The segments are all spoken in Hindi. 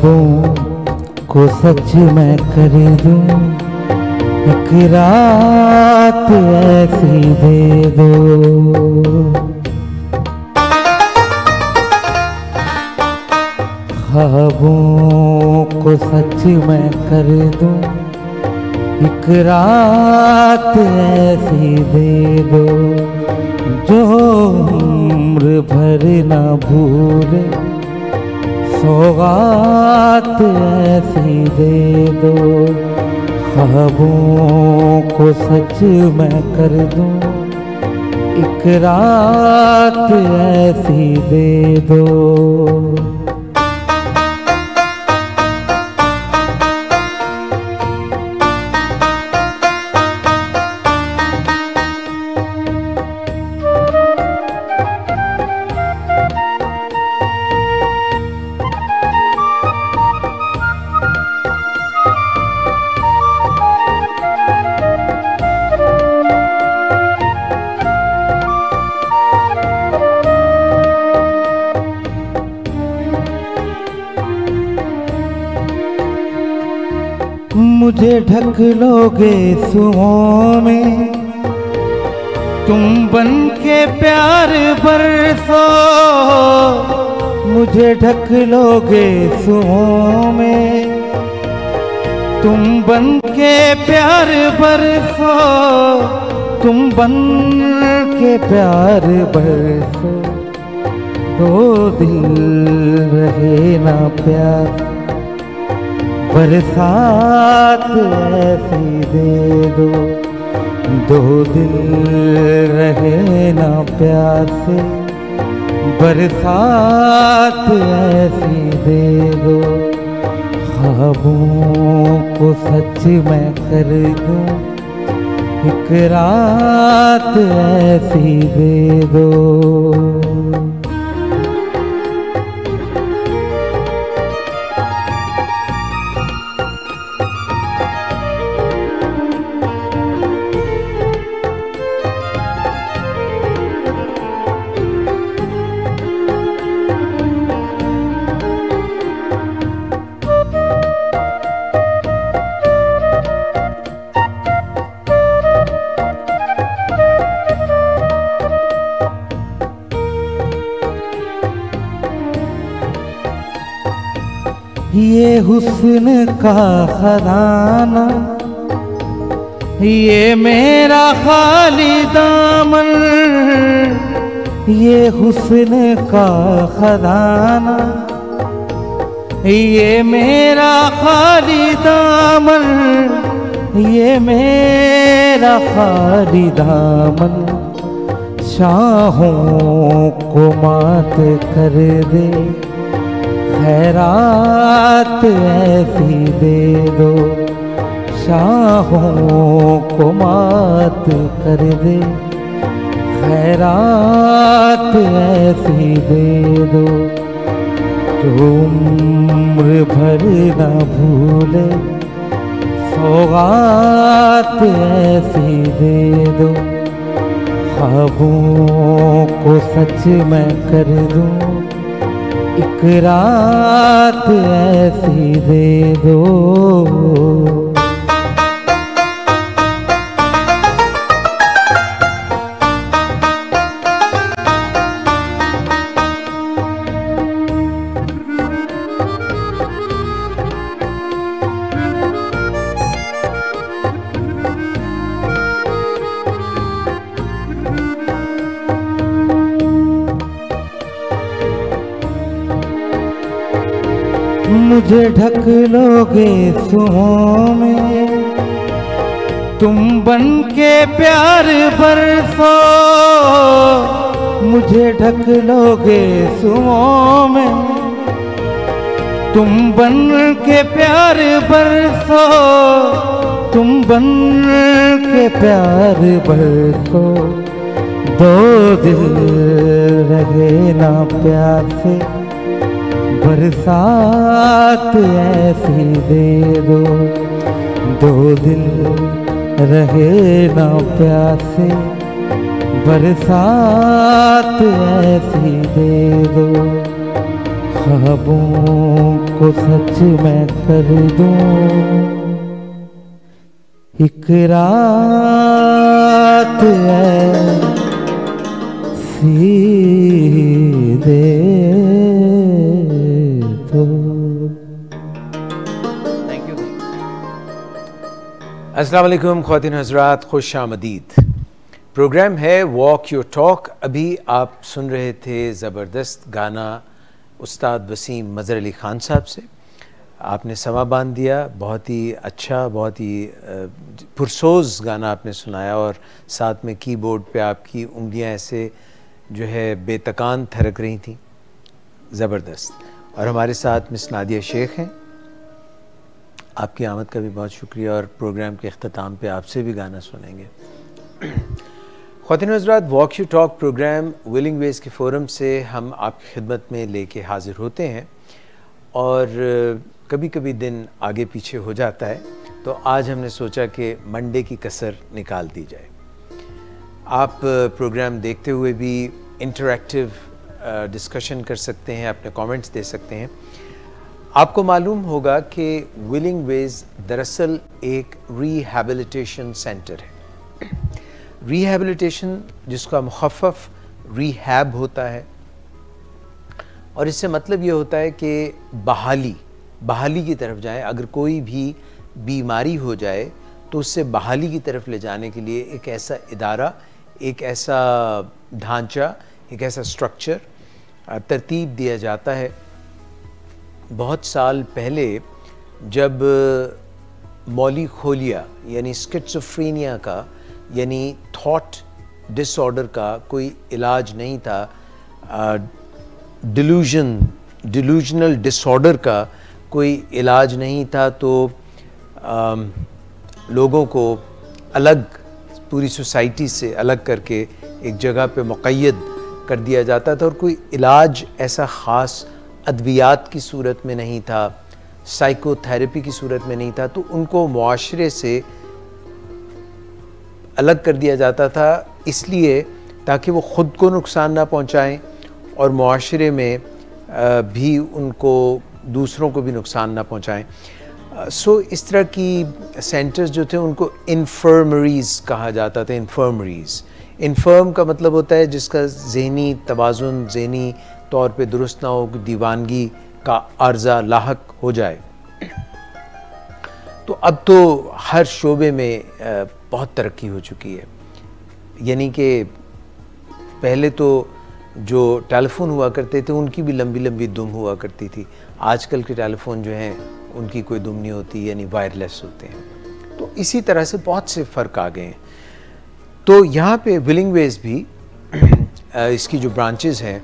ख्वाबों को सच मैं कर दूं, एक रात ऐसी दे दो। ख्वाबों को सच मैं कर दूं, एक रात ऐसी दे दो, जो उम्र भर ना भूले, सौगात ऐसी दे दो। ख्वाबों को सच मैं कर दूं, एक रात ऐसी दे दो। मुझे ढक लोगे सुओं में, तुम बन के प्यार बरसो। मुझे ढक लोगे सुओं में, तुम बन के प्यार बरसो। तुम बन के प्यार बरसो, दो दिल रहे ना प्यार, बरसात ऐसी दे दो। दो दिल रहे ना प्यार से, बरसात ऐसी दे दो। ख्वाबों को सच मैं कर दूं, एक रात ऐसी दे दो। ये हुस्न का खजाना, ये मेरा खाली दामन। ये हुस्न का खजाना, ये मेरा खाली दामन। ये मेरा खाली दामन, शाहों को मात कर दे, खैरात ऐसी दे दो। शाहों को मात कर दे, खैरात ऐसी दे दो, जो उम्र भर ना भूले, सौगात ऐसी दे दो। ख्वाबों को सच मैं कर दूं, एक रात ऐसी दे दो। मुझे ढक लोगे सुओं में, तुम बन के प्यार बरसो। मुझे ढक लोगे सुओं में, तुम बन के प्यार बरसो। तुम बन के प्यार बरसो, दो दिल रहे ना प्यार से, बरसात ऐसी दे दो। दो दिल रहे ना प्यार से, बरसात ऐसी दे दो। ख्वाबों को सच मैं कर दूं। एक रात ऐसी दे दो। Thank you. अस्सलाम वालेकुम ख्वातीन हज़रात, खुश आमदीद। प्रोग्राम है वॉक योर टॉक। अभी आप सुन रहे थे ज़बरदस्त गाना उस्ताद वसीम मज़हर अली ख़ान साहब से। आपने समा बांध दिया, बहुत ही अच्छा, बहुत ही पुरसोज़ गाना आपने सुनाया और साथ में कीबोर्ड पे आपकी उंगलियां ऐसे जो है बेतकान थरक रही थी, ज़बरदस्त। और हमारे साथ मिस नादिया शेख हैं, आपकी आमद का भी बहुत शुक्रिया और प्रोग्राम के अख्ताम पे आपसे भी गाना सुनेंगे। ख्वातीन हज़रात, walk you talk programme willing ways के फ़ोरम से हम आपकी खिदमत में लेके हाज़िर होते हैं और कभी कभी दिन आगे पीछे हो जाता है, तो आज हमने सोचा कि मंडे की कसर निकाल दी जाए। आप प्रोग्राम देखते हुए भी इंटरैक्टिव डिस्कशन कर सकते हैं, अपने कमेंट्स दे सकते हैं। आपको मालूम होगा कि विलिंग वेज दरअसल एक रिहैबिलिटेशन सेंटर है। रिहैबिलिटेशन जिसका मुखफ़फ़ रिहैब होता है, और इससे मतलब ये होता है कि बहाली की तरफ जाए। अगर कोई भी बीमारी हो जाए तो उससे बहाली की तरफ ले जाने के लिए एक ऐसा इदारा, एक ऐसा ढांचा, एक ऐसा स्ट्रक्चर तरतीब दिया जाता है। बहुत साल पहले जब मौली खोलिया यानी स्किज़ोफ्रेनिया का यानी थॉट डिसऑर्डर का कोई इलाज नहीं था, डिलूजनल डिसऑर्डर का कोई इलाज नहीं था, तो लोगों को अलग, पूरी सोसाइटी से अलग करके एक जगह पे मुक़य्यद कर दिया जाता था और कोई इलाज ऐसा ख़ास अद्वियात की सूरत में नहीं था, साइकोथेरेपी की सूरत में नहीं था, तो उनको मुआशरे से अलग कर दिया जाता था, इसलिए ताकि वो ख़ुद को नुकसान ना पहुंचाएं और मुआशरे में भी उनको, दूसरों को भी नुकसान ना पहुंचाएं। सो इस तरह की सेंटर्स जो थे उनको इन्फर्मरीज़ कहा जाता था। इन्फर्म का मतलब होता है जिसका ज़हनी तवाज़ुन ज़हनी तौर पे दुरुस्त ना हो, दीवानगी का अर्ज़ा लाहक हो जाए। तो अब तो हर शोबे में बहुत तरक्की हो चुकी है। यानी कि पहले तो जो टेलीफोन हुआ करते थे उनकी भी लंबी लंबी दुम हुआ करती थी, आजकल के टेलीफोन जो हैं उनकी कोई दुम नहीं होती, यानी वायरलेस होते हैं। तो इसी तरह से बहुत से फ़र्क आ गए हैं। तो यहाँ पे विलिंग वेज भी इसकी जो ब्रांचेज़ हैं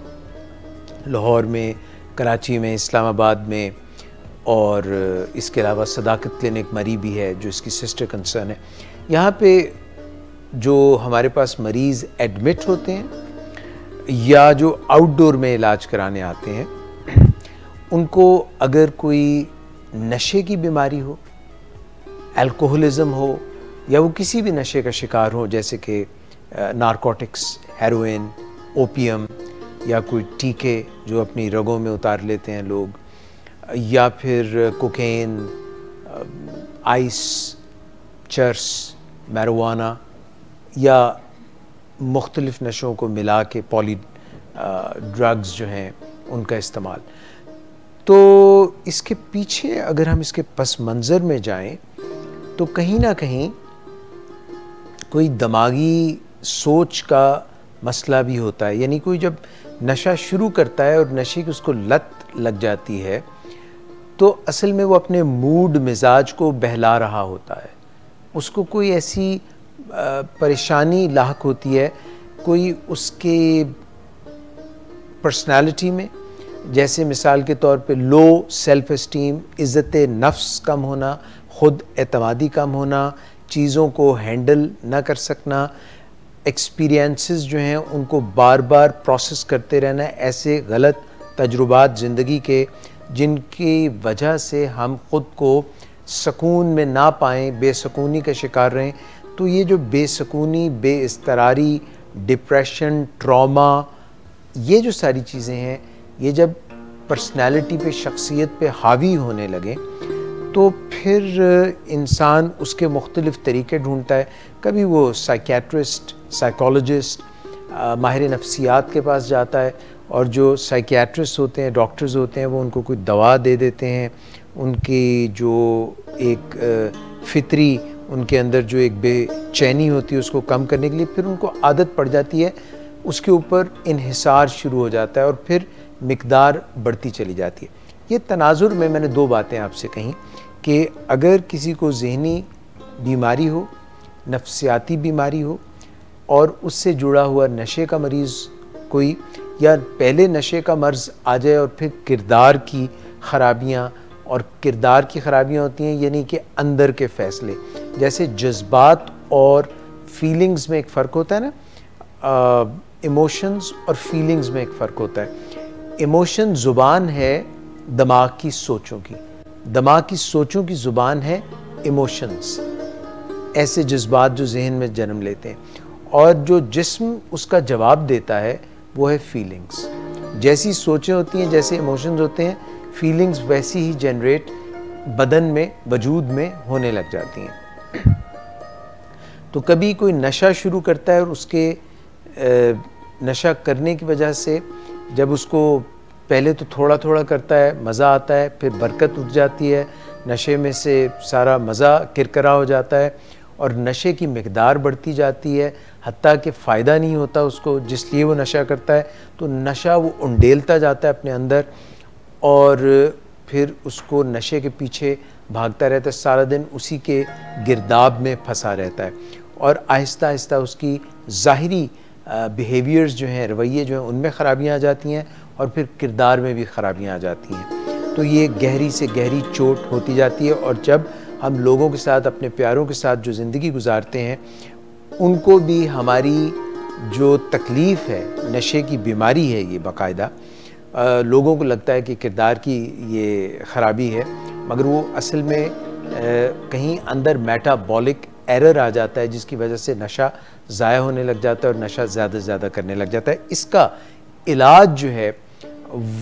लाहौर में, कराची में, इस्लामाबाद में, और इसके अलावा सदाकत क्लिनिक मरी भी है जो इसकी सिस्टर कंसर्न है। यहाँ पे जो हमारे पास मरीज़ एडमिट होते हैं या जो आउटडोर में इलाज कराने आते हैं, उनको अगर कोई नशे की बीमारी हो, अल्कोहलिज़म हो, या वो किसी भी नशे का शिकार हो, जैसे कि नारकोटिक्स, हेरोइन, ओपियम, या कोई टीके जो अपनी रगों में उतार लेते हैं लोग, या फिर कोकेन, आइस, चर्स, मैरिजुआना, या मुख्तलिफ़ नशों को मिला के पॉली ड्रग्स जो हैं उनका इस्तेमाल। तो इसके पीछे अगर हम इसके पस मंज़र में जाएं तो कहीं ना कहीं कोई दिमागी सोच का मसला भी होता है। यानी कोई जब नशा शुरू करता है और नशे की उसको लत लग जाती है, तो असल में वो अपने मूड मिजाज को बहला रहा होता है, उसको कोई ऐसी परेशानी लाहक होती है, कोई उसके पर्सनालिटी में, जैसे मिसाल के तौर पे लो सेल्फ इस्टीम, इज़्ज़त नफ्स कम होना, ख़ुद एतमादी कम होना, चीज़ों को हैंडल ना कर सकना, एक्सपीरियंसेस जो हैं उनको बार बार प्रोसेस करते रहना, ऐसे गलत तजुर्बात ज़िंदगी के जिनकी वजह से हम ख़ुद को सुकून में ना पाएँ, बेसुकूनी का शिकार रहें। तो ये जो बेसुकूनी, बेइस्तरारी, डिप्रेशन, ट्रॉमा, ये जो सारी चीज़ें हैं, ये जब पर्सनैलिटी पे, शख्सियत पे हावी होने लगें, तो फिर इंसान उसके मुख्तलिफ़ तरीके ढूंढता है। कभी वो साइकियाट्रिस्ट, साइकोलॉजिस्ट, माहिर नफ्सियात के पास जाता है, और जो साइकियाट्रिस्ट होते हैं, डॉक्टर्स होते हैं, वो उनको कोई दवा दे देते हैं। उनकी जो एक फितरी उनके अंदर जो एक बेचैनी होती है उसको कम करने के लिए, फिर उनको आदत पड़ जाती है, उसके ऊपर इन्हिसार शुरू हो जाता है और फिर मिकदार बढ़ती चली जाती है। ये तनाजुर में मैंने दो बातें आपसे कहीं कि अगर किसी को ज़हनी बीमारी हो, नफ्सियाती बीमारी हो, और उससे जुड़ा हुआ नशे का मरीज़ कोई, या पहले नशे का मर्ज़ आ जाए और फिर किरदार की ख़राबियाँ, और किरदार की ख़राबियाँ होती हैं यानी कि अंदर के फ़ैसले, जैसे जज्बात और फीलिंग्स में एक फ़र्क होता है ना, इमोशंस और फीलिंग्स में एक फ़र्क होता है। इमोशन ज़ुबान है दिमाग की सोचों की, दिमाग की सोचों की ज़ुबान है इमोशंस, ऐसे जज्बात जो जहन में जन्म लेते हैं, और जो जिस्म उसका जवाब देता है वो है फीलिंग्स। जैसी सोचें होती हैं, जैसे इमोशंस होते हैं, फीलिंग्स वैसी ही जनरेट बदन में, वजूद में होने लग जाती हैं। तो कभी कोई नशा शुरू करता है और उसके नशा करने की वजह से जब उसको पहले तो थोड़ा थोड़ा करता है, मज़ा आता है, फिर बरकत उठ जाती है, नशे में से सारा मज़ा किरकिरा हो जाता है और नशे की मिकदार बढ़ती जाती है, हत्ता कि फ़ायदा नहीं होता उसको जिसलिए वो नशा करता है। तो नशा वो उंडेलता जाता है अपने अंदर और फिर उसको नशे के पीछे भागता रहता है, सारा दिन उसी के गिरदाब में फंसा रहता है और आहिस्ता आहिस्ता उसकी ज़ाहिरी बिहेवियर्स जो हैं, रवैये जो हैं, उनमें ख़राबियाँ आ जाती हैं और फिर किरदार में भी ख़राबियाँ आ जाती हैं। तो ये गहरी से गहरी चोट होती जाती है और जब हम लोगों के साथ, अपने प्यारों के साथ जो ज़िंदगी गुजारते हैं, उनको भी हमारी जो तकलीफ़ है, नशे की बीमारी है ये बाकायदा, लोगों को लगता है कि किरदार की ये ख़राबी है, मगर वो असल में कहीं अंदर मेटाबॉलिक एरर आ जाता है जिसकी वजह से नशा ज़ाया होने लग जाता है और नशा ज़्यादा से ज़्यादा करने लग जाता है। इसका इलाज जो है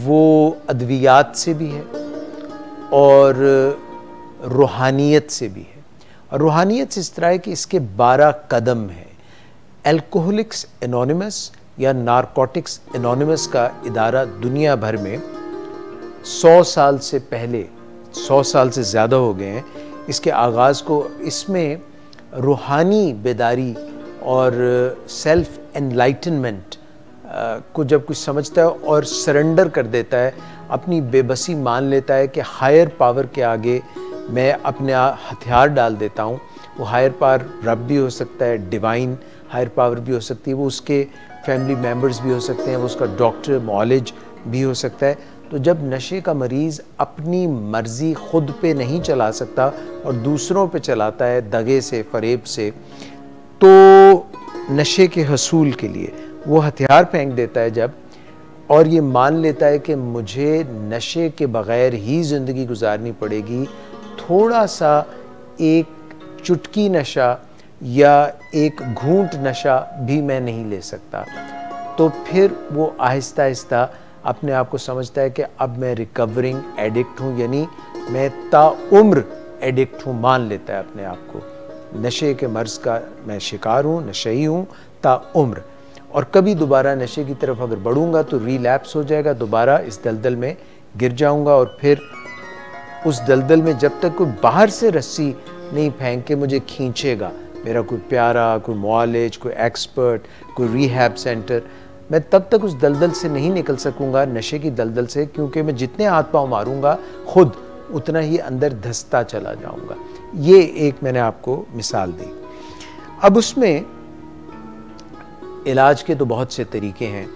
वो अद्वियात से भी है और रूहानियत से भी है। और रूहानियत इस तरह है कि इसके 12 कदम हैं। अल्कोहलिक्स एनोनिमस या नारकोटिक्स एनोनिमस का इदारा दुनिया भर में 100 साल से पहले, 100 साल से ज़्यादा हो गए हैं इसके आगाज़ को। इसमें रूहानी बेदारी और सेल्फ एनलाइटनमेंट को जब कुछ समझता है और सरेंडर कर देता है, अपनी बेबसी मान लेता है कि हायर पावर के आगे मैं अपने हथियार डाल देता हूँ। वो हायर पावर रब भी हो सकता है, डिवाइन हायर पावर भी हो सकती है, वो उसके फैमिली मेम्बर्स भी हो सकते हैं, वो उसका डॉक्टर मौलिज भी हो सकता है। तो जब नशे का मरीज़ अपनी मर्ज़ी ख़ुद पे नहीं चला सकता और दूसरों पे चलाता है दगे से, फ़रेब से, तो नशे के हसूल के लिए वो हथियार फेंक देता है जब, और ये मान लेता है कि मुझे नशे के बग़ैर ही ज़िंदगी गुजारनी पड़ेगी, थोड़ा सा एक चुटकी नशा या एक घूंट नशा भी मैं नहीं ले सकता, तो फिर वो आहिस्ता आहिस्ता अपने आप को समझता है कि अब मैं रिकवरिंग एडिक्ट हूँ, यानी मैं ताउम्र एडिक्ट हूँ, मान लेता है अपने आप को, नशे के मर्ज़ का मैं शिकार हूँ, नशेई हूँ ताउम्र। और कभी दोबारा नशे की तरफ अगर बढ़ूँगा तो रिलैप्स हो जाएगा, दोबारा इस दलदल में गिर जाऊँगा और फिर उस दलदल में जब तक कोई बाहर से रस्सी नहीं फेंक के मुझे खींचेगा, मेरा कोई प्यारा, कोई मौलिज, कोई एक्सपर्ट, कोई रिहैब सेंटर, मैं तब तक उस दलदल से नहीं निकल सकूंगा, नशे की दलदल से, क्योंकि मैं जितने हाथ पाँव मारूंगा खुद उतना ही अंदर धंसता चला जाऊंगा। ये एक मैंने आपको मिसाल दी। अब उसमें इलाज के तो बहुत से तरीके हैं,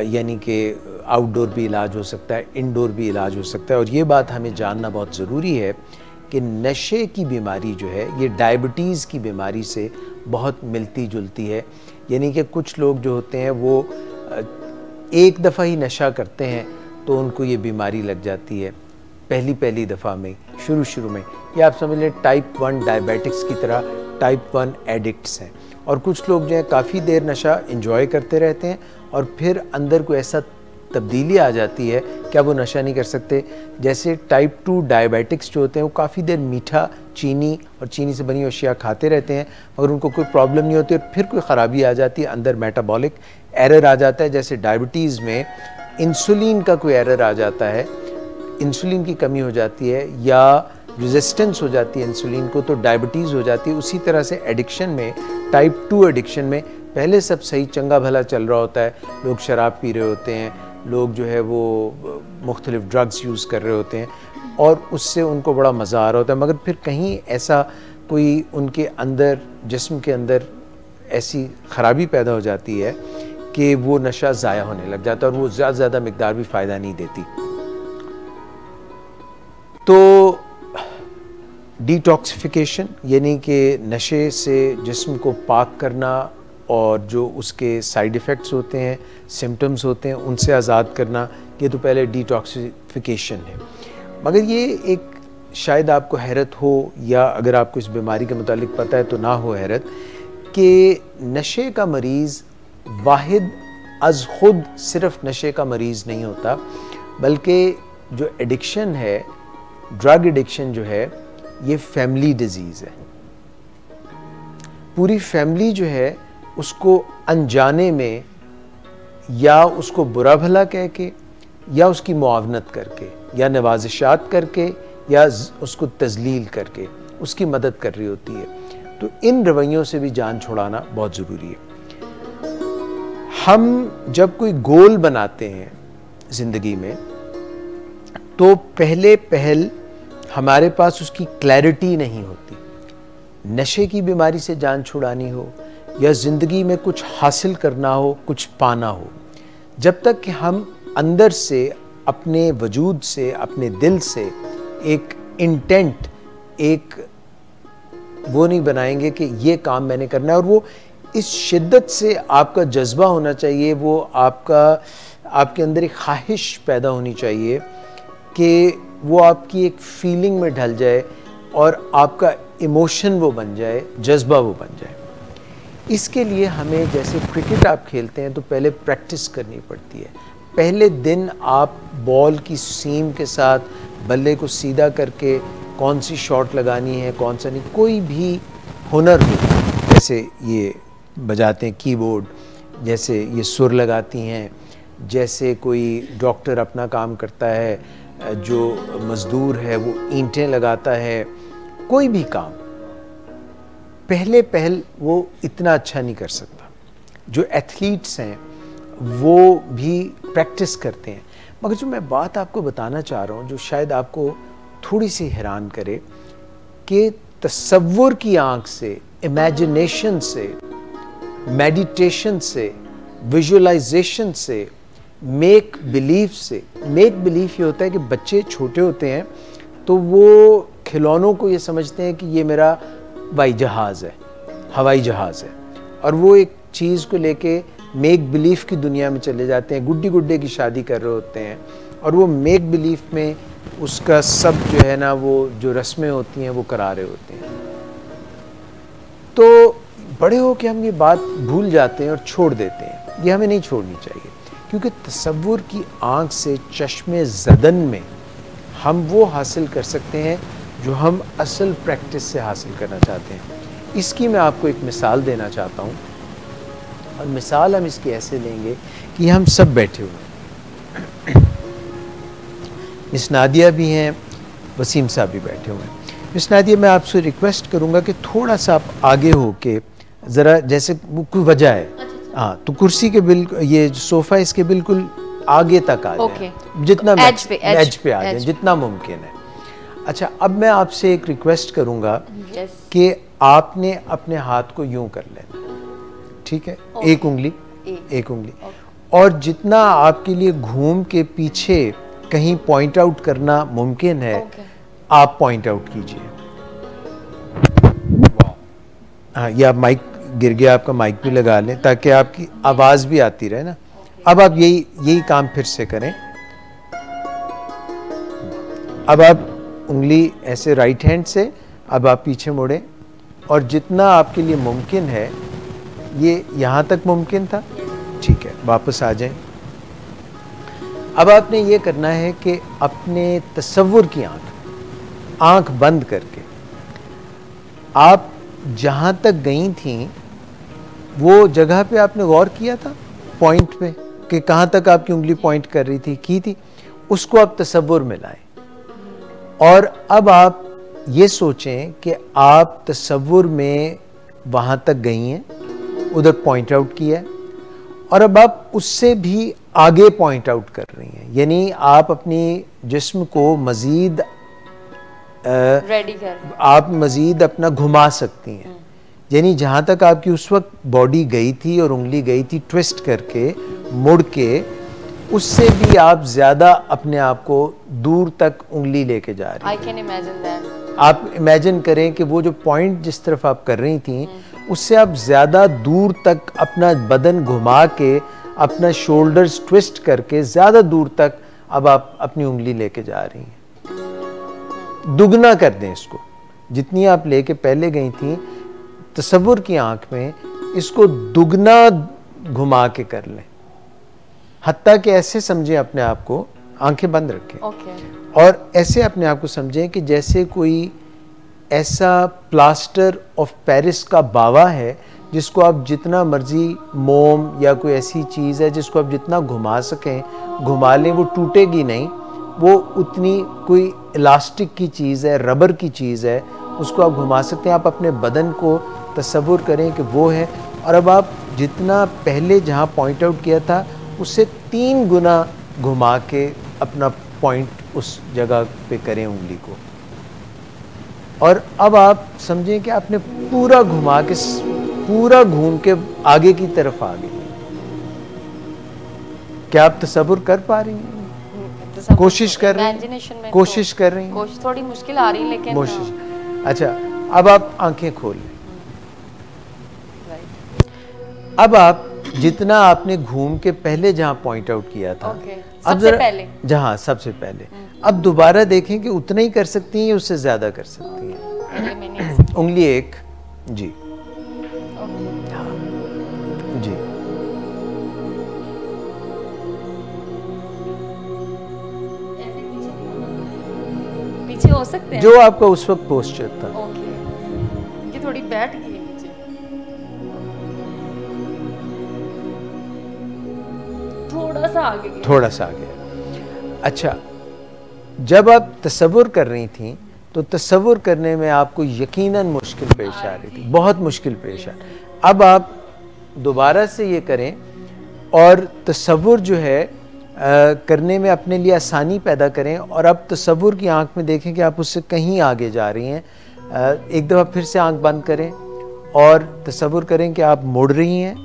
यानी कि आउटडोर भी इलाज हो सकता है, इनडोर भी इलाज हो सकता है। और ये बात हमें जानना बहुत ज़रूरी है कि नशे की बीमारी जो है ये डायबिटीज़ की बीमारी से बहुत मिलती जुलती है। यानी कि कुछ लोग जो होते हैं वो एक दफ़ा ही नशा करते हैं तो उनको ये बीमारी लग जाती है पहली दफ़ा में, शुरू में। या आप समझ लें टाइप 1 डायबिटिक्स की तरह टाइप 1 एडिक्ट्स हैं। और कुछ लोग जो हैं काफ़ी देर नशा एंजॉय करते रहते हैं और फिर अंदर कोई ऐसा तब्दीली आ जाती है, क्या वो नशा नहीं कर सकते? जैसे टाइप 2 डायबिटिक्स जो होते हैं वो काफ़ी देर मीठा, चीनी और चीनी से बनी अशिया खाते रहते हैं और उनको कोई प्रॉब्लम नहीं होती, और फिर कोई ख़राबी आ जाती है, अंदर मेटाबॉलिक एरर आ जाता है। जैसे डायबिटीज़ में इंसुलिन का कोई एरर आ जाता है, इंसुलिन की कमी हो जाती है या रेजिस्टेंस हो जाती है इंसुलिन को, तो डायबिटीज़ हो जाती है। उसी तरह से एडिक्शन में, टाइप 2 एडिक्शन में पहले सब सही चंगा भला चल रहा होता है, लोग शराब पी रहे होते हैं, लोग जो है वो मुख्तलिफ ड्रग्स यूज़ कर रहे होते हैं और उससे उनको बड़ा मज़ा आ रहा होता है, मगर फिर कहीं ऐसा कोई उनके अंदर, जिस्म के अंदर ऐसी ख़राबी पैदा हो जाती है कि वो नशा ज़ाया होने लग जाता है और वो ज़्यादा मिकदार भी फ़ायदा नहीं देती। तो डिटॉक्सिफिकेशन यानी कि नशे से जिस्म को पाक करना और जो उसके साइड इफ़ेक्ट्स होते हैं, सिम्टम्स होते हैं, उनसे आज़ाद करना, ये तो पहले डिटॉक्सिफिकेशन है। मगर ये एक शायद आपको हैरत हो या अगर आपको इस बीमारी के मुतालिक पता है तो ना हो हैरत, कि नशे का मरीज़ वाहिद अज़ खुद सिर्फ नशे का मरीज़ नहीं होता, बल्कि जो एडिक्शन है, ड्रग एडिक्शन जो है, ये फैमिली डिजीज़ है। पूरी फैमिली जो है उसको अनजाने में या उसको बुरा भला कह के या उसकी मुआवनत करके या नवाजिशात करके या उसको तजलील करके उसकी मदद कर रही होती है। तो इन रवैयों से भी जान छुड़ाना बहुत ज़रूरी है। हम जब कोई गोल बनाते हैं ज़िंदगी में तो पहल हमारे पास उसकी क्लैरिटी नहीं होती। नशे की बीमारी से जान छुड़ानी हो या ज़िंदगी में कुछ हासिल करना हो, कुछ पाना हो, जब तक कि हम अंदर से, अपने वजूद से, अपने दिल से एक इंटेंट, एक वो नहीं बनाएंगे कि ये काम मैंने करना है, और वो इस शिद्दत से आपका जज्बा होना चाहिए, वो आपके अंदर एक ख्वाहिश पैदा होनी चाहिए कि वो आपकी एक फीलिंग में ढल जाए और आपका इमोशन वो बन जाए, जज्बा वो बन जाए। इसके लिए हमें, जैसे क्रिकेट आप खेलते हैं तो पहले प्रैक्टिस करनी पड़ती है। पहले दिन आप बॉल की सीम के साथ बल्ले को सीधा करके कौन सी शॉट लगानी है, कौन सा नहीं, कोई भी हुनर हो, जैसे ये बजाते हैं कीबोर्ड, जैसे ये सुर लगाती हैं, जैसे कोई डॉक्टर अपना काम करता है, जो मज़दूर है वो ईंटें लगाता है, कोई भी काम पहल वो इतना अच्छा नहीं कर सकता। जो एथलीट्स हैं वो भी प्रैक्टिस करते हैं। मगर जो मैं बात आपको बताना चाह रहा हूँ, जो शायद आपको थोड़ी सी हैरान करे, कि तसव्वुर की आँख से, इमेजिनेशन से, मेडिटेशन से, विजुअलाइजेशन से, मेक बिलीफ से। मेक बिलीफ ये होता है कि बच्चे छोटे होते हैं तो वो खिलौनों को ये समझते हैं कि ये मेरा हवाई जहाज़ है, हवाई जहाज़ है, और वो एक चीज़ को लेके मेक बिलीफ की दुनिया में चले जाते हैं। गुड्डी गुड्डे की शादी कर रहे होते हैं और वो मेक बिलीफ में उसका सब जो है ना, वो जो रस्में होती हैं वो करा रहे होते हैं। तो बड़े हो के हम ये बात भूल जाते हैं और छोड़ देते हैं। ये हमें नहीं छोड़नी चाहिए, क्योंकि तसव्वुर की आँख से, चश्मे ज़दन में हम वो हासिल कर सकते हैं जो हम असल प्रैक्टिस से हासिल करना चाहते हैं। इसकी मैं आपको एक मिसाल देना चाहता हूँ, और मिसाल हम इसकी ऐसे लेंगे कि हम सब बैठे हुए हैं। मिस नादिया भी हैं, वसीम साहब भी बैठे हुए हैं। मिस नादिया, मैं आपसे रिक्वेस्ट करूँगा कि थोड़ा सा आप आगे हो के ज़रा, जैसे कोई वजह है, हाँ, तो कुर्सी के बिल्कुल, ये सोफ़ा इसके बिल्कुल आगे तक आ जाए, जितना एज पे आ जाए, जितना मुमकिन है। अच्छा, अब मैं आपसे एक रिक्वेस्ट करूँगा कि आपने अपने हाथ को यूं कर लेना, ठीक है? एक उंगली, एक उंगली, और जितना आपके लिए घूम के पीछे कहीं पॉइंट आउट करना मुमकिन है, आप पॉइंट आउट कीजिए। हाँ, या माइक गिर गया, आपका माइक भी लगा लें ताकि आपकी आवाज़ भी आती रहे ना। अब आप यही काम फिर से करें। अब आप उंगली ऐसे राइट हैंड से, अब आप पीछे मुड़ें और जितना आपके लिए मुमकिन है, ये यहाँ तक मुमकिन था, ठीक है, वापस आ जाएं। अब आपने ये करना है कि अपने तसव्वुर की आंख बंद करके आप जहाँ तक गई थी वो जगह पे आपने गौर किया था, पॉइंट पे, कि कहाँ तक आपकी उंगली पॉइंट कर रही थी, की थी, उसको आप तसव्वुर में लाएं। और अब आप ये सोचें कि आप तसव्वुर में वहाँ तक गई हैं, उधर पॉइंट आउट किया है, और अब आप उससे भी आगे पॉइंट आउट कर रही हैं, यानी आप अपनी जिस्म को मज़ीद रेडी कर, आप मज़ीद अपना घुमा सकती हैं। यानी जहाँ तक आपकी उस वक्त बॉडी गई थी और उंगली गई थी ट्विस्ट करके, मुड़ के, उससे भी आप ज़्यादा अपने आप को दूर तक उंगली लेके जा रही हैं। I can imagine that. आप इमेजिन करें कि वो जो पॉइंट जिस तरफ आप कर रही थी उससे आप ज़्यादा दूर तक अपना बदन घुमा के, अपना शोल्डर्स ट्विस्ट करके ज़्यादा दूर तक अब आप अपनी उंगली लेके जा रही हैं। दुगना कर दें इसको, जितनी आप लेके पहले गई थी तसव्वुर की आंख में, इसको दुगना घुमा के कर लें। हत्ता कि ऐसे समझें अपने आप को, आंखें बंद रखें, और ऐसे अपने आप को समझें कि जैसे कोई ऐसा प्लास्टर ऑफ पेरिस का बावा है जिसको आप जितना मर्जी, मोम या कोई ऐसी चीज़ है जिसको आप जितना घुमा सकें घुमा लें, वो टूटेगी नहीं, वो उतनी कोई इलास्टिक की चीज़ है, रबर की चीज़ है, उसको आप घुमा सकते हैं। आप अपने बदन को तसव्वुर करें कि वो है, और अब आप जितना पहले जहाँ पॉइंट आउट किया था उससे 3 गुना घुमा के अपना पॉइंट उस जगह पे करें उंगली को। और अब आप समझें कि आपने पूरा घुमा के, पूरा घूम के आगे की तरफ आ गई। क्या आप तसव्वुर कर पा रही हैं? कोशिश कर रही हैं? कोशिश कर रही हैं? कोशिश थोड़ी मुश्किल आ रही है लेकिन कोशिश। अच्छा, अब आप आंखें खोल लें। अब आप जितना आपने घूम के पहले जहां पॉइंट आउट किया था, अब सबसे पहले, जहां सबसे पहले, अब दोबारा देखें कि उतना ही कर सकती हैं या उससे ज्यादा कर सकती हैं। उंगली 1, जी हाँ, जी, पीछे हो सकते हैं जो आपका उस वक्त पोस्चर था। ये थोड़ी बैठ गई है नीचे, थोड़ा सा आगे, थोड़ा सा आगे। अच्छा, जब आप तसव्वुर कर रही थी तो तसव्वुर करने में आपको यकीनन मुश्किल पेश आ रही थी, बहुत मुश्किल पेश आ। अब आप दोबारा से ये करें और तसव्वुर जो है करने में अपने लिए आसानी पैदा करें, और अब तसव्वुर की आंख में देखें कि आप उससे कहीं आगे जा रही हैं। एक दफ़ा फिर से आंख बंद करें और तसव्वुर करें कि आप मुड़ रही हैं,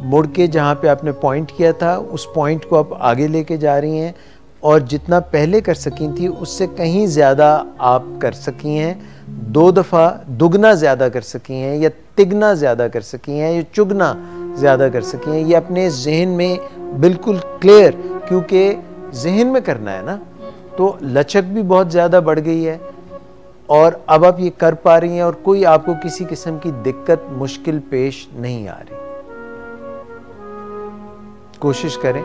मुड़ के जहाँ पे आपने पॉइंट किया था उस पॉइंट को आप आगे लेके जा रही हैं, और जितना पहले कर सकी थी उससे कहीं ज़्यादा आप कर सकी हैं। 2 दफ़ा दुगना ज़्यादा कर सकी हैं, या तिगना ज़्यादा कर सकी हैं, या चुगना ज़्यादा कर सकी हैं। ये अपने जहन में बिल्कुल क्लियर, क्योंकि जहन में करना है ना, तो लचक भी बहुत ज़्यादा बढ़ गई है, और अब आप ये कर पा रही हैं और कोई आपको किसी किस्म की दिक्कत, मुश्किल पेश नहीं आ रही। कोशिश करें,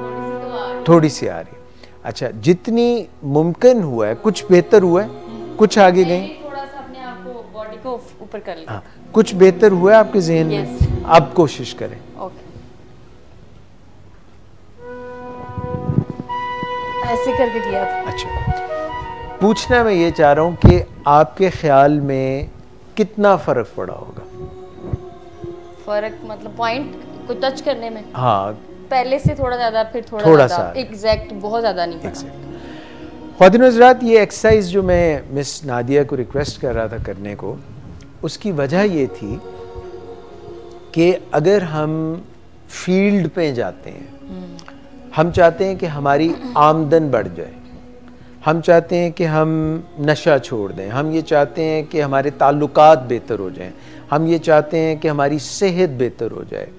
थोड़ी सी आ रही है। अच्छा, जितनी मुमकिन हुआ है, कुछ बेहतर हुआ है, कुछ आगे गई, थोड़ा सा अपने आप को, बॉडी को ऊपर कर लिया। हाँ, कुछ बेहतर हुआ है आपके जहन में, अब कोशिश करें। ऐसे करके किया था। अच्छा, पूछना मैं ये चाह रहा हूँ कि आपके ख्याल में कितना फ़र्क पड़ा होगा? फ़र्क मतलब पॉइंट को टच करने में? हाँ, पहले से थोड़ा ज़्यादा, फिर थोड़ा सा, एग्जैक्ट बहुत ज़्यादा नहीं पड़ा। ख्वातीन हज़रात, ये एक्सरसाइज जो मैं मिस नादिया को रिक्वेस्ट कर रहा था करने को, उसकी वजह ये थी कि अगर हम फील्ड पे जाते हैं, हम चाहते हैं कि हमारी आमदन बढ़ जाए, हम चाहते हैं कि हम नशा छोड़ दें, हम ये चाहते हैं कि हमारे ताल्लुकात बेहतर हो जाएं, हम ये चाहते हैं कि हमारी सेहत बेहतर हो जाए,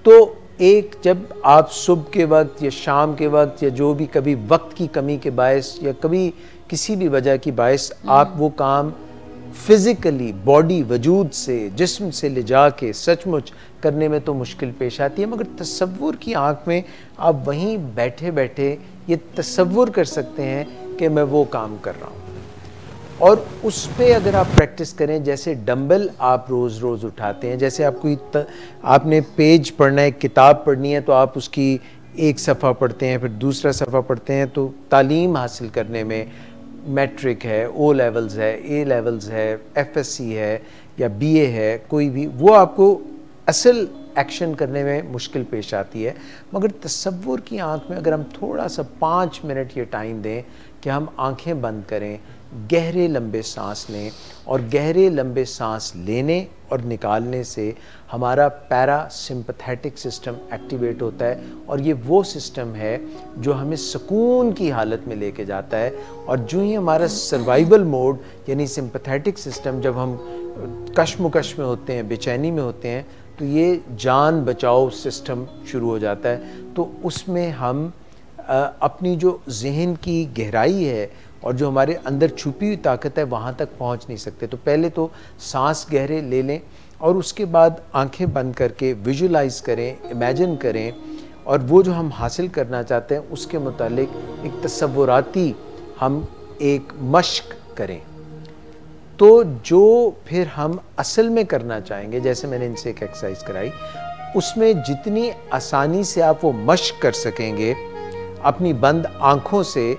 तो एक जब आप सुबह के वक्त या शाम के वक्त या जो भी कभी वक्त की कमी के बायस या कभी किसी भी वजह की बायस आप वो काम फिज़िकली बॉडी वजूद से, जिस्म से ले जा के सचमुच करने में तो मुश्किल पेश आती है, मगर तसव्वुर की आंख में आप वहीं बैठे बैठे ये तसव्वुर कर सकते हैं कि मैं वो काम कर रहा हूँ। और उस पे अगर आप प्रैक्टिस करें, जैसे डंबल आप रोज़ रोज़ उठाते हैं, जैसे आपने पेज पढ़ना है, किताब पढ़नी है, तो आप उसकी एक सफ़ा पढ़ते हैं, फिर दूसरा सफ़ा पढ़ते हैं, तो तालीम हासिल करने में मैट्रिक है, ओ लेवल्स है, ए लेवल्स है, एफएससी है या बीए है, कोई भी, वो आपको असल एक्शन करने में मुश्किल पेश आती है। मगर तसव्वुर की आंख में अगर हम थोड़ा सा 5 मिनट ये टाइम दें कि हम आंखें बंद करें, गहरे लंबे सांस लें, और गहरे लंबे सांस लेने और निकालने से हमारा पैरासिम्पैथेटिक सिस्टम एक्टिवेट होता है, और ये वो सिस्टम है जो हमें सुकून की हालत में लेके जाता है। और जो ही हमारा सर्वाइवल मोड यानी सिंपैथेटिक सिस्टम, जब हम कश्मकश में होते हैं, बेचैनी में होते हैं, तो ये जान बचाओ सिस्टम शुरू हो जाता है। तो उसमें हम अपनी जो जहन की गहराई है और जो हमारे अंदर छुपी हुई ताकत है वहाँ तक पहुँच नहीं सकते। तो पहले तो सांस गहरे ले लें और उसके बाद आंखें बंद करके विजुलाइज करें, इमेजिन करें, और वो जो हम हासिल करना चाहते हैं उसके मुतालिक एक तसव्वुराती हम एक मश्क करें। तो जो फिर हम असल में करना चाहेंगे, जैसे मैंने इनसे एक एक्सरसाइज कराई, उसमें जितनी आसानी से आप वो मश्क कर सकेंगे अपनी बंद आँखों से,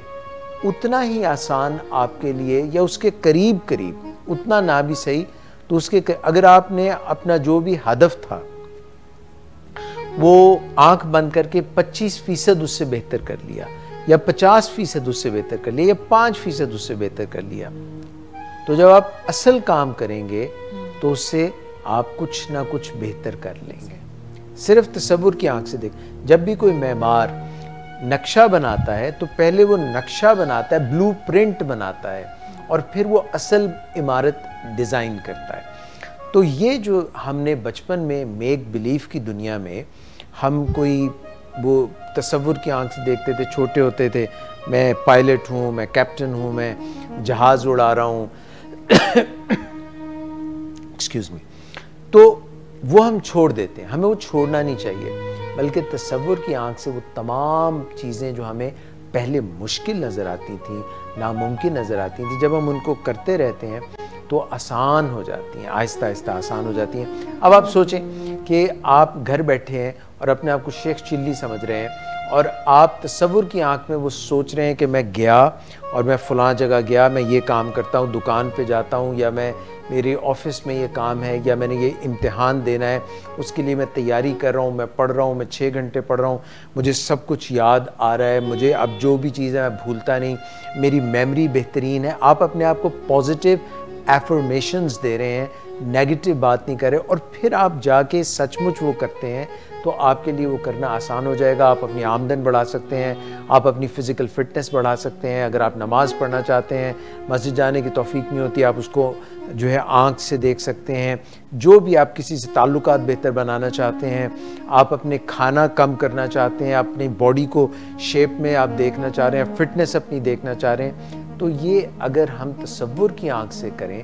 उतना ही आसान आपके लिए, या उसके करीब करीब, उतना ना भी सही तो उसके अगर आपने अपना जो भी हदफ था वो आंख बंद करके 25% उससे बेहतर कर लिया, या 50% उससे बेहतर कर लिया, या 5% उससे बेहतर कर लिया, तो जब आप असल काम करेंगे तो उससे आप कुछ ना कुछ बेहतर कर लेंगे। सिर्फ तसव्वुर की आंख से देख, जब भी कोई मेमार नक्शा बनाता है तो पहले वो नक्शा बनाता है, ब्लूप्रिंट बनाता है, और फिर वो असल इमारत डिज़ाइन करता है। तो ये जो हमने बचपन में मेक बिलीव की दुनिया में हम कोई वो तसव्वुर की आंख से देखते थे, छोटे होते थे, मैं पायलट हूँ, मैं कैप्टन हूँ, मैं जहाज़ उड़ा रहा हूँ एक्सक्यूज़ मी, तो वो हम छोड़ देते हैं। हमें वो छोड़ना नहीं चाहिए, बल्कि तसव्वुर की आंख से वो तमाम चीज़ें जो हमें पहले मुश्किल नज़र आती थी, नामुमकिन नज़र आती थी, जब हम उनको करते रहते हैं तो आसान हो जाती हैं, आहिस्ता आहिस्ता आसान हो जाती हैं। अब आप सोचें कि आप घर बैठे हैं और अपने आप को शेख चिल्ली समझ रहे हैं, और आप तसव्वुर की आंख में वो सोच रहे हैं कि मैं गया और मैं फ़लाँ जगह गया, मैं ये काम करता हूँ, दुकान पे जाता हूँ, या मैं मेरे ऑफिस में ये काम है, या मैंने ये इम्तिहान देना है, उसके लिए मैं तैयारी कर रहा हूँ, मैं पढ़ रहा हूँ, मैं 6 घंटे पढ़ रहा हूँ, मुझे सब कुछ याद आ रहा है, मुझे अब जो भी चीज़ है मैं भूलता नहीं, मेरी मेमोरी बेहतरीन है। आप अपने आप को पॉजिटिव एफर्मेशंस दे रहे हैं, नेगेटिव बात नहीं कर रहे, और फिर आप जाके सचमुच वो करते हैं तो आपके लिए वो करना आसान हो जाएगा। आप अपनी आमदन बढ़ा सकते हैं, आप अपनी फ़िज़िकल फ़िटनेस बढ़ा सकते हैं। अगर आप नमाज़ पढ़ना चाहते हैं, मस्जिद जाने की तौफीक नहीं होती, आप उसको जो है आँख से देख सकते हैं। जो भी आप किसी से ताल्लुकात बेहतर बनाना चाहते हैं, आप अपने खाना कम करना चाहते हैं, अपनी बॉडी को शेप में आप देखना चाह रहे हैं, फ़िटनेस अपनी देखना चाह रहे हैं, तो ये अगर हम तसव्वुर की आँख से करें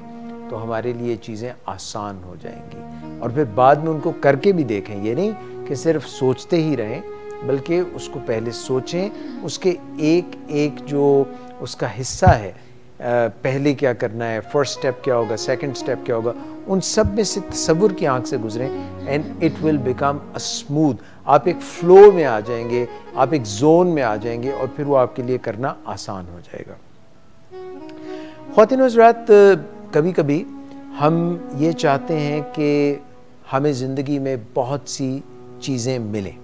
तो हमारे लिए चीज़ें आसान हो जाएंगी। और फिर बाद में उनको करके भी देखें, ये नहीं कि सिर्फ सोचते ही रहें, बल्कि उसको पहले सोचें, उसके एक एक जो उसका हिस्सा है, पहले क्या करना है, फर्स्ट स्टेप क्या होगा, सेकंड स्टेप क्या होगा, उन सब में से तसव्वुर की आंख से गुजरें, and it will become a smooth. आप एक फ्लो में आ जाएंगे, आप एक जोन में आ जाएंगे, और फिर वो आपके लिए करना आसान हो जाएगा। ख्वातीन व हज़रात, कभी कभी हम ये चाहते हैं कि हमें ज़िंदगी में बहुत सी चीज़ें मिलें,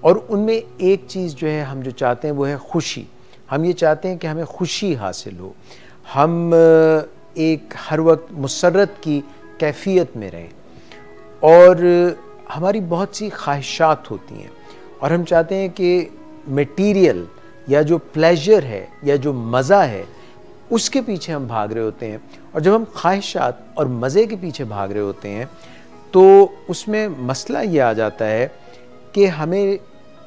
और उनमें एक चीज़ जो है हम जो चाहते हैं वो है खुशी। हम ये चाहते हैं कि हमें खुशी हासिल हो, हम एक हर वक्त मुसर्रत की कैफियत में रहें, और हमारी बहुत सी ख्वाहिशात होती हैं, और हम चाहते हैं कि मटीरियल या जो प्लेजर है या जो मज़ा है उसके पीछे हम भाग रहे होते हैं। और जब हम ख्वाहिशात और मज़े के पीछे भाग रहे होते हैं तो उसमें मसला ये आ जाता है कि हमें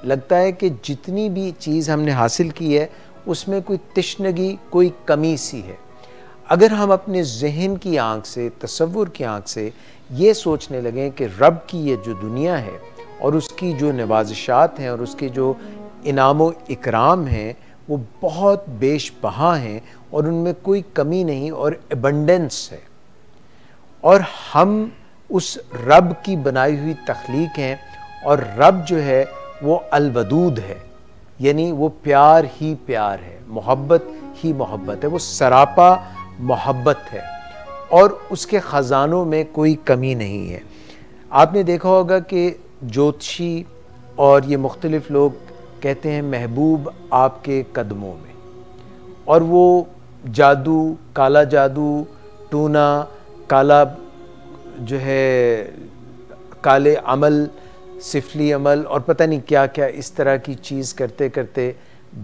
लगता है कि जितनी भी चीज़ हमने हासिल की है उसमें कोई तिश्नगी, कोई कमी सी है। अगर हम अपने जहन की आँख से, तसव्वुर की आँख से ये सोचने लगें कि रब की ये जो दुनिया है और उसकी जो नवाज़िशात हैं और उसके जो इनाम व इकराम हैं वो बहुत बेशबहा हैं और उनमें कोई कमी नहीं और एबंडेंस है। और हम उस रब की बनाई हुई तख्लीक हैं और रब जो है वो अलवदूद है, यानी वो प्यार ही प्यार है, मोहब्बत ही मोहब्बत है, वो सरापा मोहब्बत है और उसके ख़जानों में कोई कमी नहीं है। आपने देखा होगा कि ज्योतिषी और ये मुख्तलिफ लोग कहते हैं महबूब आपके कदमों में, और वो जादू, काला जादू, टूना, काला जो है काले अमल, सिफली अमल और पता नहीं क्या क्या इस तरह की चीज़ करते करते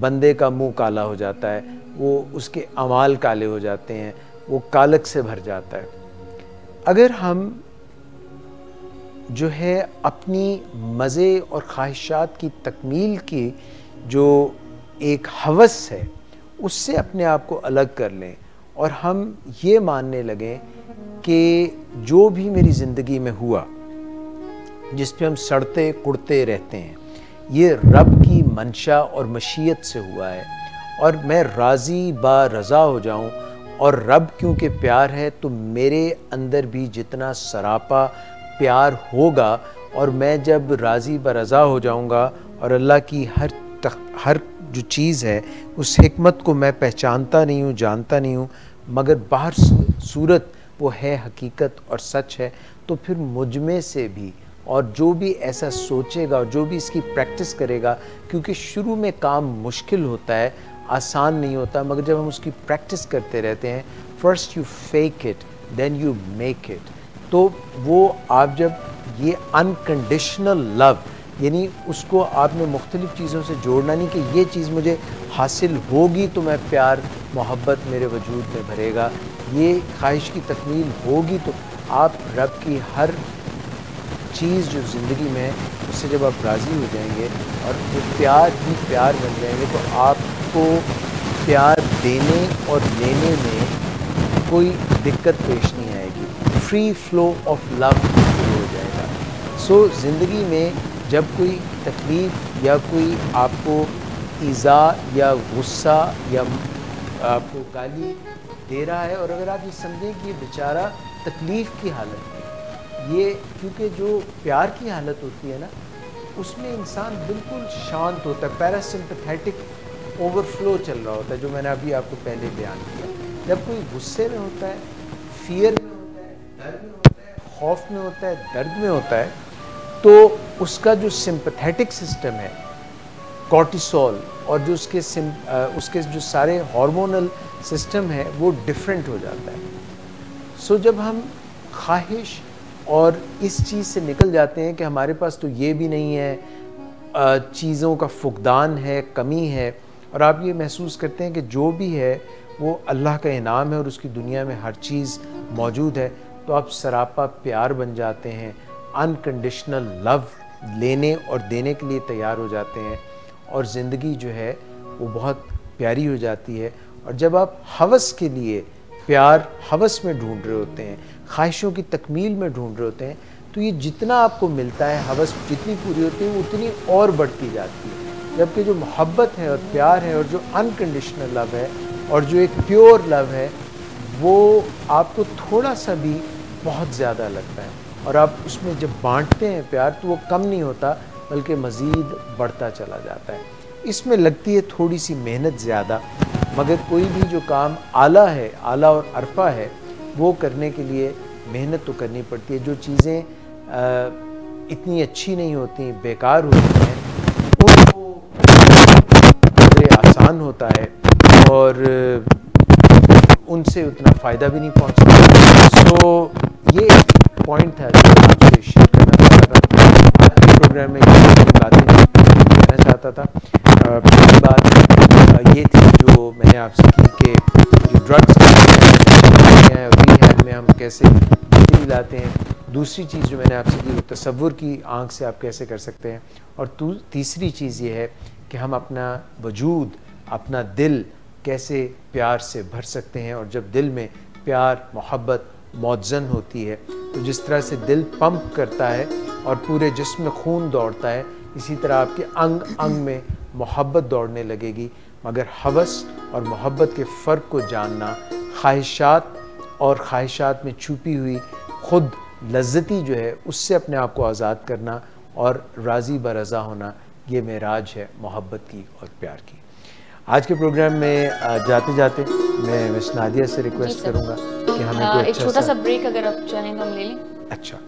बंदे का मुंह काला हो जाता है, वो उसके अमाल काले हो जाते हैं, वो कालक से भर जाता है। अगर हम जो है अपनी मज़े और ख्वाहिशात की तकमील की जो एक हवस है उससे अपने आप को अलग कर लें और हम ये मानने लगें कि जो भी मेरी ज़िंदगी में हुआ, जिस पे हम सड़ते कुड़ते रहते हैं, ये रब की मंशा और मशीयत से हुआ है और मैं राज़ी बा रज़ा हो जाऊं, और रब क्योंकि प्यार है तो मेरे अंदर भी जितना सरापा प्यार होगा और मैं जब राज़ी ब रज़ा हो जाऊंगा और अल्लाह की हर जो चीज़ है उस हिकमत को मैं पहचानता नहीं हूँ, जानता नहीं हूँ, मगर बाहर सूरत वो है हकीकत और सच है, तो फिर मुझ में से भी और जो भी ऐसा सोचेगा और जो भी इसकी प्रैक्टिस करेगा, क्योंकि शुरू में काम मुश्किल होता है, आसान नहीं होता, मगर जब हम उसकी प्रैक्टिस करते रहते हैं, first you fake it then you make it, तो वो आप जब ये अनकंडीशनल लव, यानी उसको आपने मुख्तलिफ चीज़ों से जोड़ना नहीं कि ये चीज़ मुझे हासिल होगी तो मैं प्यार मोहब्बत मेरे वजूद में भरेगा, ये ख्वाहिश की तकमील होगी तो आप रब की हर चीज़ जो ज़िंदगी में है उससे जब आप राज़ी हो जाएंगे और वो प्यार ही प्यार बन जाएंगे, तो आपको प्यार देने और लेने में कोई दिक्कत पेश नहीं आएगी, फ्री फ्लो ऑफ लव शुरू हो जाएगा। सो ज़िंदगी में जब कोई तकलीफ़ या कोई आपको ईज़ा या गुस्सा या आपको गाली दे रहा है, और अगर आप ये समझें कि ये बेचारा तकलीफ़ की हालत है, ये क्योंकि जो प्यार की हालत होती है ना उसमें इंसान बिल्कुल शांत होता है, पैरासिम्पैथेटिक ओवरफ्लो चल रहा होता है, जो मैंने अभी आपको पहले बयान किया। जब कोई गुस्से में होता है, फियर में होता है, डर में होता है, खौफ में होता है, दर्द में होता है, तो उसका जो सिंपैथेटिक सिस्टम है, कॉर्टिसोल और जो उसके जो सारे हार्मोनल सिस्टम है वो डिफरेंट हो जाता है। सो जब हम ख्वाहिश और इस चीज़ से निकल जाते हैं कि हमारे पास तो ये भी नहीं है, चीज़ों का फुकदान है, कमी है, और आप ये महसूस करते हैं कि जो भी है वो अल्लाह का इनाम है और उसकी दुनिया में हर चीज़ मौजूद है, तो आप सरापा प्यार बन जाते हैं, अनकंडीशनल लव लेने और देने के लिए तैयार हो जाते हैं, और ज़िंदगी जो है वो बहुत प्यारी हो जाती है। और जब आप हवस के लिए प्यार हवस में ढूंढ रहे होते हैं, ख्वाहिशों की तकमील में ढूंढ रहे होते हैं, तो ये जितना आपको मिलता है, हवस जितनी पूरी होती है वो उतनी और बढ़ती जाती है। जबकि जो मोहब्बत है और प्यार है और जो अनकंडीशनल लव है और जो एक प्योर लव है, वो आपको थोड़ा सा भी बहुत ज़्यादा लगता है, और आप उसमें जब बांटते हैं प्यार तो वो कम नहीं होता बल्कि मज़ीद बढ़ता चला जाता है। इसमें लगती है थोड़ी सी मेहनत ज़्यादा, मगर कोई भी जो काम आला है, आला और अरफा है, वो करने के लिए मेहनत तो करनी पड़ती है। जो चीज़ें इतनी अच्छी नहीं होती, बेकार होती हैं, उनको बड़े आसान होता है और उनसे उतना फ़ायदा भी नहीं पहुंचता। तो ये पॉइंट था जो मैं आपसे शेयर करना चाहता था। आज के प्रोग्राम में ये बातें कहना चाहता था। पहली बात ये थी जो मैंने आपसे की कि जो ड्रग्स हैं रिहैब में हम कैसे तब्दीली लाते हैं। दूसरी चीज़ जो मैंने आपसे की वो तसव्वुर की आंख से आप कैसे कर सकते हैं, और तीसरी चीज़ ये है कि हम अपना वजूद, अपना दिल कैसे प्यार से भर सकते हैं। और जब दिल में प्यार मोहब्बत मौज़न होती है, तो जिस तरह से दिल पंप करता है और पूरे जिस्म में खून दौड़ता है, इसी तरह आपके अंग अंग में मोहब्बत दौड़ने लगेगी, मगर हवस और मोहब्बत के फ़र्क को जानना, ख्वाहिशात और ख्वाहिशात में छुपी हुई खुद लज्जती जो है उससे अपने आप को आज़ाद करना और राज़ी बरज़ा होना, ये मेराज है मोहब्बत की और प्यार की। आज के प्रोग्राम में जाते जाते मैं मिस नादिया से रिक्वेस्ट करूंगा कि हमें कोई एक छोटा सा ब्रेक अगर आप चाहें तो हम ले लें। अच्छा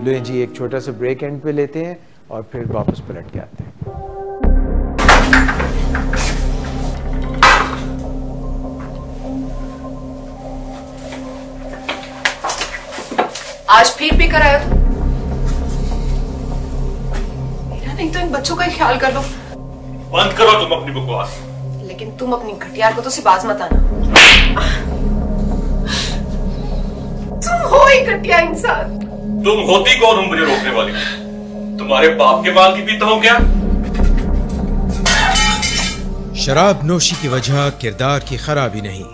लो जी, एक छोटा सा ब्रेक एंड पे लेते हैं और फिर वापस पलट के आते हैं। आज फिर भी कराया तो मेरा नहीं तो इन बच्चों का ही ख्याल कर लो। बंद करो तुम अपनी बकवास। लेकिन तुम अपनी घटियार को तो से बाज मत आना। तुम हो ही घटिया इंसान। तुम होती कौन हो मुझे रोकने वाली? तुम्हारे बाप के बाल की पीता हूं क्या? शराब नोशी की वजह किरदार की खराबी नहीं,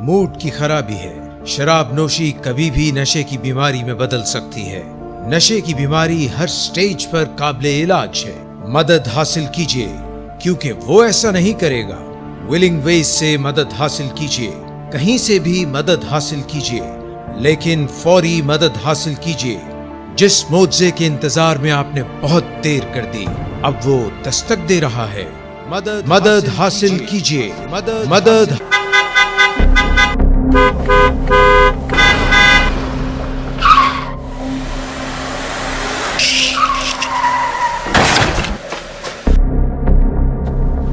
मूड की खराबी है। शराब नोशी कभी भी नशे की बीमारी में बदल सकती है। नशे की बीमारी हर स्टेज पर काबिले इलाज है। मदद हासिल कीजिए, क्योंकि वो ऐसा नहीं करेगा। विलिंग वेज से मदद हासिल कीजिए, कहीं से भी मदद हासिल कीजिए, लेकिन फौरी मदद हासिल कीजिए। जिस मुआवजे के इंतजार में आपने बहुत देर कर दी, अब वो दस्तक दे रहा है। मदद हासिल कीजिए, मदद।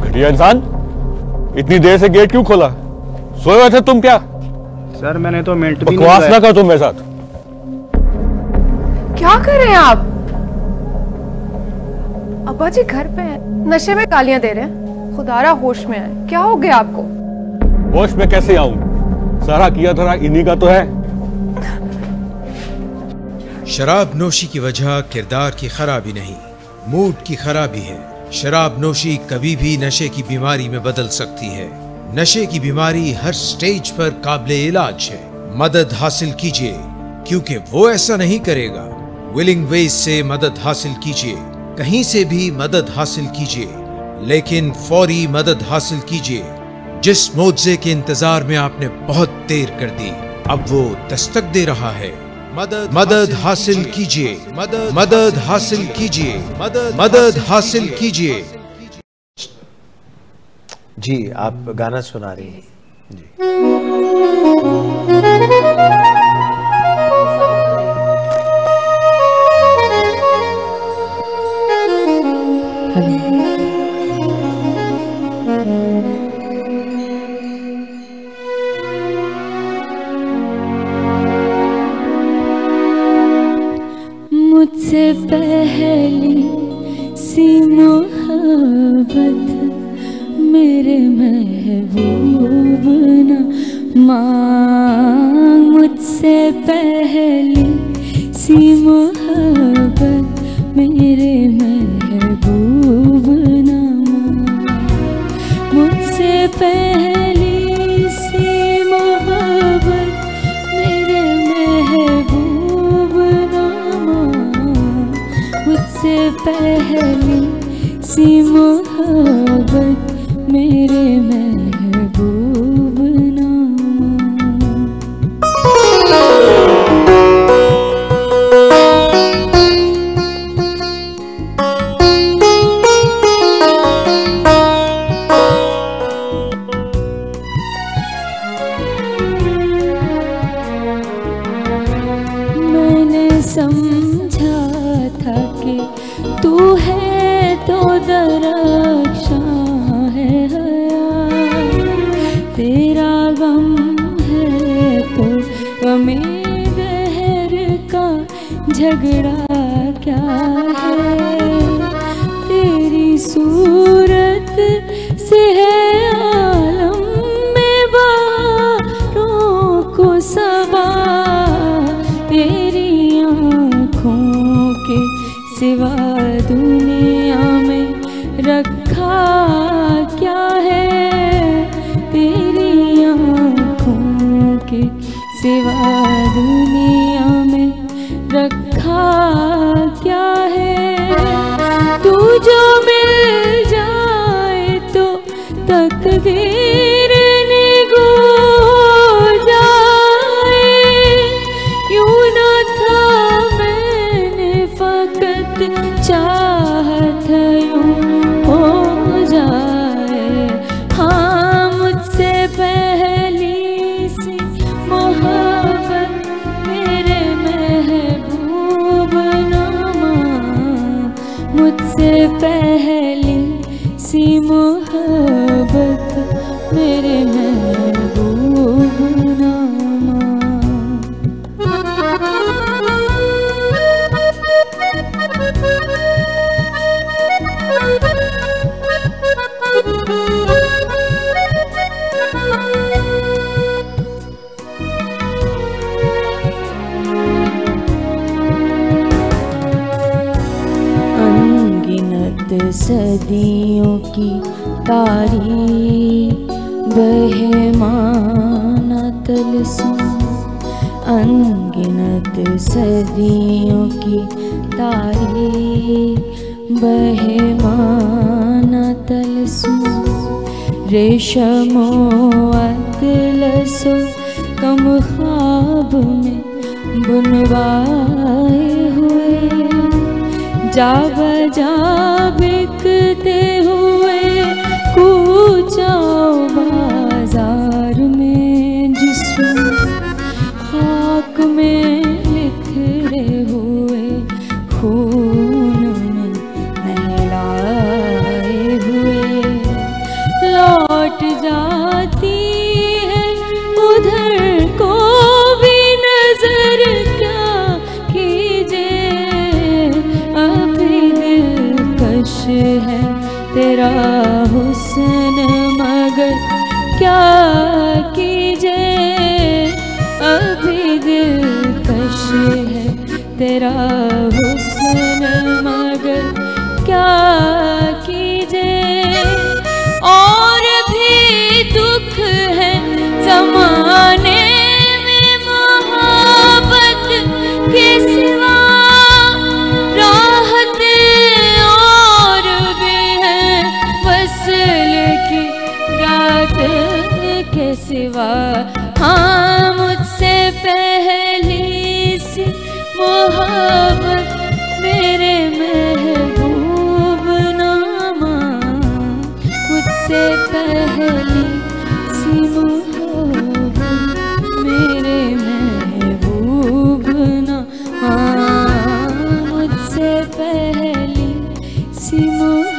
घटिया इंसान, इतनी देर से गेट क्यों खोला? सोए हुए थे तुम क्या? सर मैंने तो मिनट भी बकवास ना करो तुम मेरे साथ। क्या कर रहे हैं आप? अब्बा जी घर पे हैं, नशे में गालियां दे रहे हैं। खुदारा होश में आए, क्या हो गया आपको? होश में कैसे आऊं? सारा किया धरा इन्हीं का तो है। शराब नोशी की वजह किरदार की खराबी नहीं, मूड की खराबी है। शराब नोशी कभी भी नशे की बीमारी में बदल सकती है। नशे की बीमारी हर स्टेज पर काबिले इलाज है। मदद हासिल कीजिए, क्योंकि वो ऐसा नहीं करेगा। विलिंग वेज से मदद हासिल कीजिए, कहीं से भी मदद हासिल कीजिए, लेकिन फौरी मदद हासिल कीजिए। जिस मुआवजे के इंतजार में आपने बहुत देर कर दी, अब वो दस्तक दे रहा है। मदद हासिल कीजिए, मदद हासिल कीजिए, मदद हासिल कीजिए। जी आप गाना सुना रही हैं जी। मुझसे पहली सी मोहब्बत मेरे महबूब ना मांग। मुझसे पहली सी मोहब्बत मेरे महबूब ना मांग। मुझसे पहली सी मोहब्बत मेरे महबूब ना मांग। मुझसे पहली सी मोहब्बत मेरे महबूब ना मैंने समझा था कि तू है तो दरख्शां है हया, तेरा गम है तो गमे दहर का झगड़ा क्या है। तेरी सूरत से है आलम में बारों को सबा, तेरी आँखों के सिवा दुनिया में रखा क्या है। तेरी आँखों के सिवा दुनिया में रखा क्या है। तू जो मिल जाए तो तकदीर सदियों की तारीख बहमाना तलस्म, अनगिनत सदियों की तारीख बहमाना तलस्म, रेशमो अतलसो कम ख्वाब में बुनवाए हुए, जा बजा बिकते हुए कूचाओ बाजार में, जिसमें खाक में लिखरे हुए खून में नहलाए हुए, लौट जाती है उधर को भी नजर, क्या कीजिए अभी दिलकश है तेरा हुस्न, मगर क्या कीजिए अभी दिलकश है तेरा हुस्न, मगर क्या कीजिए। और भी दुख है ज़माने में मोहब्बत के सिवा, राहत और भी है वसल की रात के सिवा। हाँ, मुझसे पहली सी मोहब्बत मेरे महबूब नामा, मुझसे पहली सी मोहब्बत मेरे महबूब नामा, मुझसे पहली सी मोहब्बत